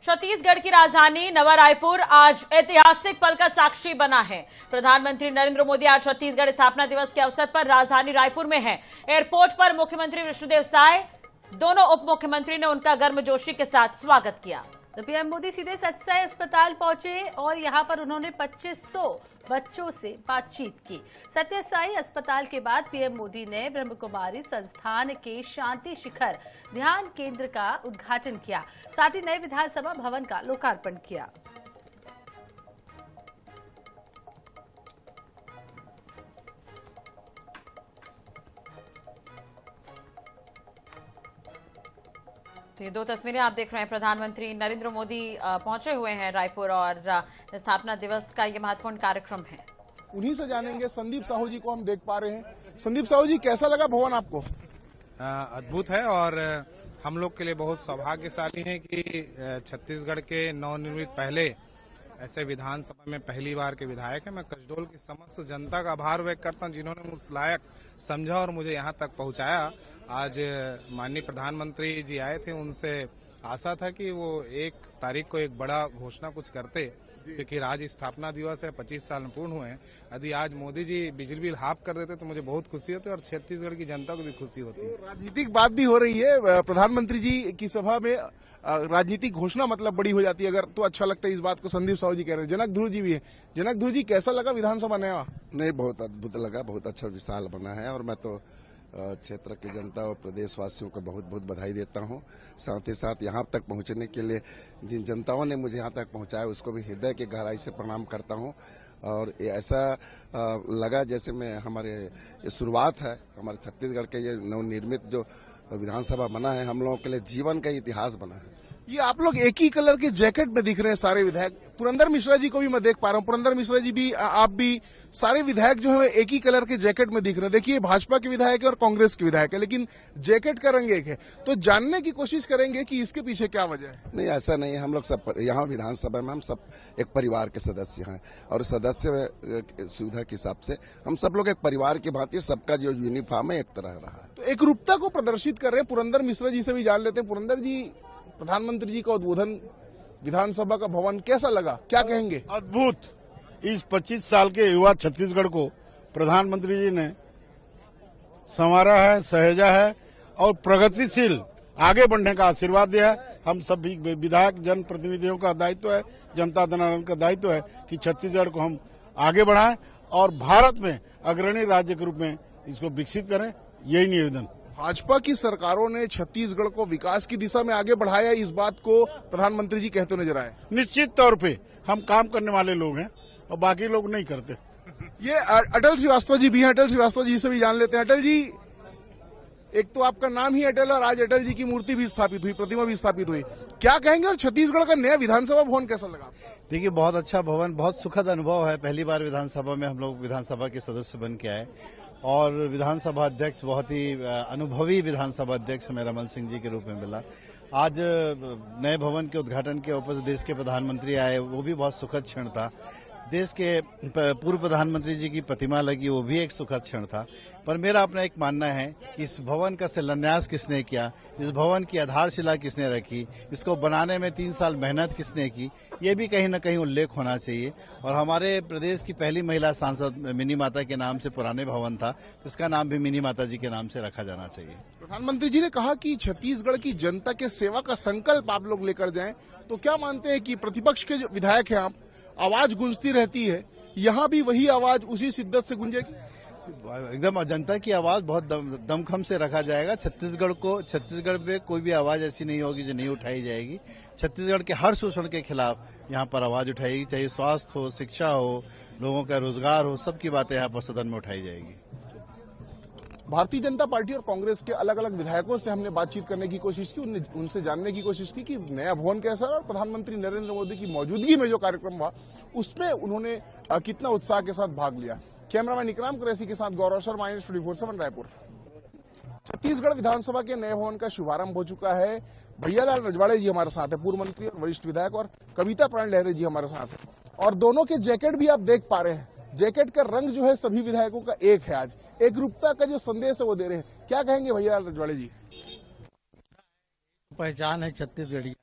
छत्तीसगढ़ की राजधानी नवा रायपुर आज ऐतिहासिक पल का साक्षी बना है। प्रधानमंत्री नरेंद्र मोदी आज छत्तीसगढ़ स्थापना दिवस के अवसर पर राजधानी रायपुर में हैं। एयरपोर्ट पर मुख्यमंत्री विष्णुदेव साय, दोनों उप मुख्यमंत्री ने उनका गर्मजोशी के साथ स्वागत किया। तो पीएम मोदी सीधे सत्साई अस्पताल पहुंचे और यहां पर उन्होंने 2500 बच्चों से बातचीत की। सत्य-साई अस्पताल के बाद पीएम मोदी ने ब्रह्म कुमारी संस्थान के शांति शिखर ध्यान केंद्र का उद्घाटन किया, साथ ही नए विधानसभा भवन का लोकार्पण किया। तो ये दो तस्वीरें आप देख रहे हैं। प्रधानमंत्री नरेंद्र मोदी पहुंचे हुए हैं रायपुर और स्थापना दिवस का ये महत्वपूर्ण कार्यक्रम है। उन्हीं से जानेंगे। संदीप साहू जी को हम देख पा रहे हैं। संदीप साहू जी, कैसा लगा भवन आपको? अद्भुत है और हम लोग के लिए बहुत सौभाग्यशाली है कि छत्तीसगढ़ के नवनिर्मित पहले ऐसे विधानसभा में पहली बार के विधायक है। मैं कसडोल की समस्त जनता का आभार व्यक्त करता हूं जिन्होंने मुझ लायक समझा और मुझे यहां तक पहुंचाया। आज माननीय प्रधानमंत्री जी आए थे, उनसे आशा था कि वो 1 तारीख को एक बड़ा घोषणा कुछ करते, क्योंकि आज स्थापना दिवस है, 25 साल पूर्ण हुए हैं। यदि आज मोदी जी बिजली बिल हाफ कर देते तो मुझे बहुत खुशी होती और छत्तीसगढ़ की जनता को भी खुशी होती। तो राजनीतिक बात भी हो रही है, प्रधानमंत्री जी की सभा में राजनीतिक घोषणा मतलब बड़ी हो जाती है अगर, तो अच्छा लगता है इस बात को। संदीप साहू जी कह रहे हैं। जनक ध्रुव जी भी है। जनक ध्रुव जी, कैसा लगा विधानसभा नया? नहीं, बहुत अद्भुत लगा, बहुत अच्छा विशाल बना है और मैं तो क्षेत्र की जनता और प्रदेशवासियों को बहुत बहुत बधाई देता हूं। साथ ही साथ यहां तक पहुंचने के लिए जिन जनताओं ने मुझे यहां तक पहुंचाया उसको भी हृदय की गहराई से प्रणाम करता हूं। और ऐसा लगा जैसे मैं हमारे ये शुरुआत है, हमारे छत्तीसगढ़ के ये नवनिर्मित जो विधानसभा बना है, हम लोगों के लिए जीवन का इतिहास बना है। ये आप लोग एक ही कलर के जैकेट में दिख रहे हैं सारे विधायक। पुरंदर मिश्रा जी को भी मैं देख पा रहा हूँ। पुरंदर मिश्रा जी भी, आप भी, सारे विधायक जो है एक ही कलर के जैकेट में दिख रहे हैं। देखिए, भाजपा के विधायक है और कांग्रेस के विधायक है, लेकिन जैकेट का रंग एक है। तो जानने की कोशिश करेंगे कि इसके पीछे क्या वजह है। नहीं, ऐसा नहीं है। हम लोग सब यहाँ विधानसभा में हम सब एक परिवार के सदस्य हैं और सदस्य सुविधा के हिसाब से हम सब लोग एक परिवार की भांति, सबका जो यूनिफॉर्म है एक तरह रहा है। तो एक रूपता को प्रदर्शित कर रहे हैं। पुरंदर मिश्रा जी से भी जान लेते हैं। पुरंदर जी, प्रधानमंत्री जी का उद्बोधन विधानसभा का भवन कैसा लगा, क्या कहेंगे? अद्भुत। इस 25 साल के युवा छत्तीसगढ़ को प्रधानमंत्री जी ने संवारा है, सहेजा है और प्रगतिशील आगे बढ़ने का आशीर्वाद दिया है। हम सभी विधायक जनप्रतिनिधियों का दायित्व है, जनता जनार्दन का दायित्व है कि छत्तीसगढ़ को हम आगे बढ़ाएं और भारत में अग्रणी राज्य के रूप में इसको विकसित करें। यही निवेदन। भाजपा की सरकारों ने छत्तीसगढ़ को विकास की दिशा में आगे बढ़ाया, इस बात को प्रधानमंत्री जी कहते नजर आए। निश्चित तौर पे हम काम करने वाले लोग हैं और बाकी लोग नहीं करते। ये अटल श्रीवास्तव जी भी हैं। अटल श्रीवास्तव जी से भी जान लेते हैं। अटल जी, एक तो आपका नाम ही अटल और आज अटल जी की मूर्ति भी स्थापित हुई, प्रतिमा भी स्थापित हुई, क्या कहेंगे? और छत्तीसगढ़ का नया विधानसभा भवन कैसा लगा? देखिए, बहुत अच्छा भवन, बहुत सुखद अनुभव है। पहली बार विधानसभा में हम लोग विधानसभा के सदस्य बन के आए और विधानसभा अध्यक्ष बहुत ही अनुभवी विधानसभा अध्यक्ष हमें रमन सिंह जी के रूप में मिला। आज नए भवन के उद्घाटन के ऊपर देश के प्रधानमंत्री आए, वो भी बहुत सुखद क्षण था। देश के पूर्व प्रधानमंत्री जी की प्रतिमा लगी, वो भी एक सुखद क्षण था। पर मेरा अपना एक मानना है कि इस भवन का शिलान्यास किसने किया, इस भवन की आधारशिला किसने रखी, इसको बनाने में 3 साल मेहनत किसने की, ये भी कहीं न कहीं उल्लेख होना चाहिए। और हमारे प्रदेश की पहली महिला सांसद मिनी माता के नाम से पुराने भवन था, इसका नाम भी मिनी माता जी के नाम से रखा जाना चाहिए। प्रधानमंत्री जी ने कहा कि छत्तीसगढ़ की जनता के सेवा का संकल्प आप लोग लेकर जाएं, तो क्या मानते हैं कि प्रतिपक्ष के जो विधायक हैं आप, आवाज गूंजती रहती है, यहाँ भी वही आवाज उसी शिद्दत से गूंजेगी? एकदम जनता की आवाज बहुत दमखम से रखा जाएगा। छत्तीसगढ़ पे कोई भी आवाज ऐसी नहीं होगी जो नहीं उठाई जाएगी। छत्तीसगढ़ के हर शोषण के खिलाफ यहाँ पर आवाज उठाएगी, चाहे स्वास्थ्य हो, शिक्षा हो, लोगों का रोजगार हो, सबकी बातें यहाँ पर सदन में उठाई जाएगी। भारतीय जनता पार्टी और कांग्रेस के अलग अलग विधायकों से हमने बातचीत करने की कोशिश की, उनसे जानने की कोशिश की कि नया भवन कैसा है और प्रधानमंत्री नरेंद्र मोदी की मौजूदगी में जो कार्यक्रम हुआ उसमें उन्होंने कितना उत्साह के साथ भाग लिया। कैमरामैन इकराम कुरैशी के साथ गौरव शर्मा, न्यूज़ 24/7 रायपुर। छत्तीसगढ़ विधानसभा के नए भवन का शुभारंभ हो चुका है। भैयालाल रजवाड़े जी हमारे साथ है, पूर्व मंत्री और वरिष्ठ विधायक, और कविता प्राण लहरे जी हमारे साथ है। और दोनों के जैकेट भी आप देख पा रहे हैं। जैकेट का रंग जो है सभी विधायकों का एक है। आज एक रूपता का जो संदेश है वो दे रहे हैं। क्या कहेंगे भैया रजवाड़े जी? पहचान है छत्तीसगढ़ी।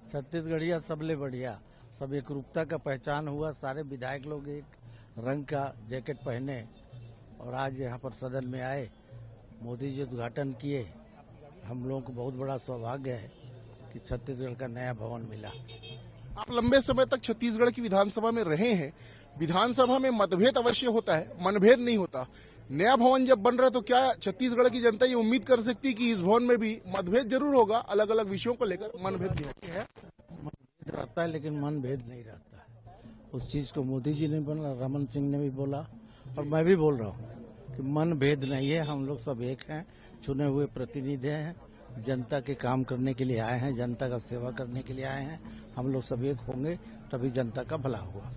छत्तीसगढ़िया सबले बढ़िया, सब एक रूपता का पहचान हुआ। सारे विधायक लोग एक रंग का जैकेट पहने और आज यहाँ पर सदन में आए, मोदी जी उद्घाटन किए। हम लोगों को बहुत बड़ा सौभाग्य है कि छत्तीसगढ़ का नया भवन मिला। आप लंबे समय तक छत्तीसगढ़ की विधानसभा में रहे हैं। विधानसभा में मतभेद अवश्य होता है, मनभेद नहीं होता। नया भवन जब बन रहा है तो क्या छत्तीसगढ़ की जनता ये उम्मीद कर सकती है कि इस भवन में भी मतभेद जरूर होगा, अलग अलग विषयों को लेकर मनभेद नहीं होता है? मतभेद रहता है लेकिन मनभेद नहीं रहता है। उस चीज को मोदी जी ने बोला, रमन सिंह ने भी बोला और मैं भी बोल रहा हूँ कि मनभेद नहीं है। हम लोग सब एक हैं, चुने हुए प्रतिनिधि हैं, जनता के काम करने के लिए आए हैं, जनता का सेवा करने के लिए आए हैं। हम लोग सब एक होंगे तभी जनता का भला होगा।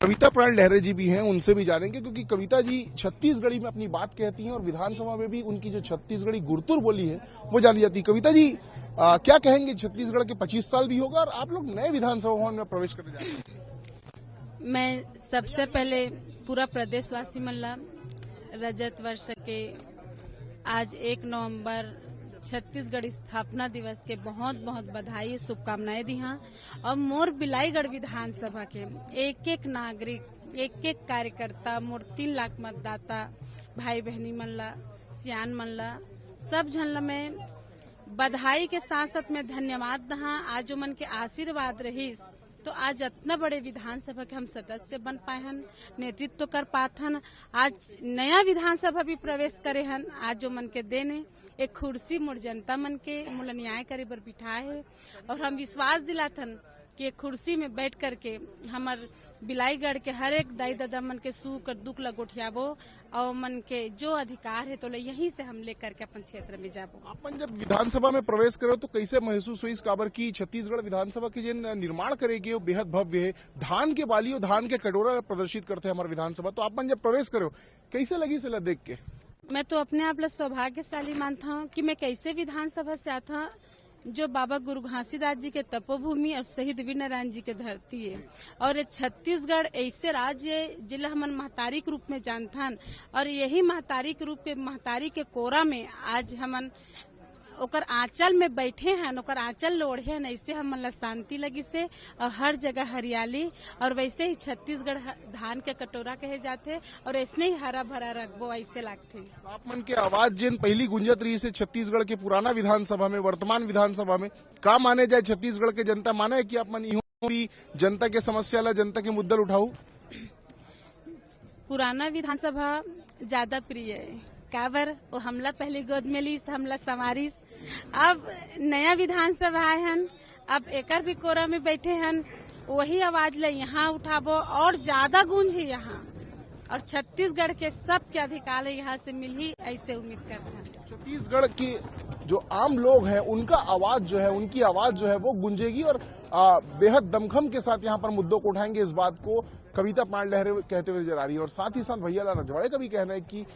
कविता प्राण लहरे जी भी हैं, उनसे भी जानेंगे, क्योंकि कविता जी छत्तीसगढ़ी में अपनी बात कहती हैं और विधानसभा में भी उनकी जो छत्तीसगढ़ी गुरतुर बोली है वो जानी जाती है। कविता जी क्या कहेंगे? छत्तीसगढ़ के 25 साल भी होगा और आप लोग नए विधानसभा भवन में प्रवेश करने जा रहे हैं। मैं सबसे पहले पूरा प्रदेशवासी मल्ला रजत वर्ष के आज 1 नवंबर छत्तीसगढ़ स्थापना दिवस के बहुत बहुत बधाई शुभकामनाएं दी हाँ। और मोर बिलाईगढ़ विधानसभा के एक एक नागरिक, एक एक कार्यकर्ता, मोर 3 लाख मतदाता भाई बहनी मनला, सियान मनला, सब झनला में बधाई के साथ साथ में धन्यवाद दहा। आज जो मन के आशीर्वाद रहीस तो आज इतना बड़े विधानसभा के हम सदस्य बन पाए हन, नेतृत्व कर पात हन। आज नया विधानसभा भी प्रवेश करे हन। आज जो मन के देने एक कुर्सी मोर जनता मन के मोला न्याय करे बर बिठाए है और हम विश्वास दिलाथन कि एक कुर्सी में बैठ करके हमार बिलाईगढ़ के हर एक दाई दादा मन के सुख और दुख ला गोठियाबो और मन के जो अधिकार है तो यहीं से हम लेकर के अपन क्षेत्र में जाबो। अपन जब विधानसभा में प्रवेश करो तो कैसे महसूस हुई इस काबर की छत्तीसगढ़ विधानसभा की जिन निर्माण करेगी वो बेहद भव्य है। धान के बाली और धान के कटोरा प्रदर्शित करते हैं हमारे विधानसभा, तो अपन जब प्रवेश करो कैसे लगी इसे देख के? मैं तो अपने आप ला सौभाग्यशाली मानता हूँ कि मैं कैसे विधानसभा से आता जो बाबा गुरु घासीदास जी के तपोभूमि और शहीद वीरनारायण जी के धरती है। और छत्तीसगढ़ ऐसे राज्य जिला हमन महतारी के रूप में जानथन और यही महतारी के रूप में महतारी के कोरा में आज हमन ओकर आंचल में बैठे हैं, ओकर आंचल लोढ़े हैं। ऐसे हमन ला शांति लगी से और हर जगह हरियाली और वैसे ही छत्तीसगढ़ धान के कटोरा कहे जाते और ऐसे ही हरा भरा रखबो ऐसे लागते। आप मन के आवाज जिन पहली गुंजत रही से छत्तीसगढ़ के पुराना विधानसभा में, वर्तमान विधानसभा में का माने जाए छत्तीसगढ़ के जनता माने कि आप मन भी जनता के समस्या ला, जनता के मुद्दे उठाऊ? पुराना विधानसभा ज्यादा प्रिय है काबर वो हमला पहले गोद में लीस, हमला संवारिस। अब नया विधानसभा आए हन, अब एकर भी कोरा में बैठे हन, वही आवाज ले यहाँ उठाबो और ज्यादा गूंज है यहाँ और छत्तीसगढ़ के सबके अधिकार यहाँ से मिल ही ऐसे उम्मीद करते हैं। छत्तीसगढ़ की जो आम लोग हैं उनका आवाज जो है, उनकी आवाज जो है वो गूंजेगी और बेहद दमखम के साथ यहाँ पर मुद्दों को उठाएंगे। इस बात को कविता प्राण लहरे कहते हुए नजर आ रही है और साथ ही साथ भैयालाल रजवाड़े का भी कहना है कि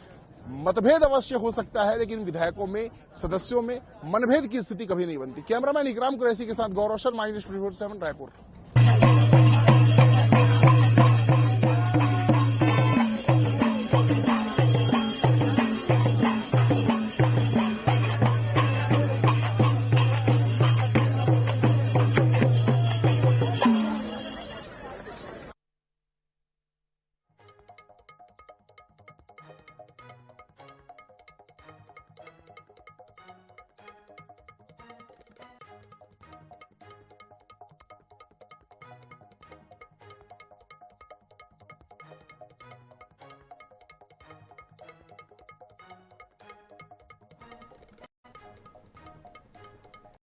मतभेद अवश्य हो सकता है लेकिन विधायकों में, सदस्यों में मनभेद की स्थिति कभी नहीं बनती। कैमरामैन इकराम कुरैशी के साथ गौरव शर्मा, माई न्यूज़ 24/7 रायपुर।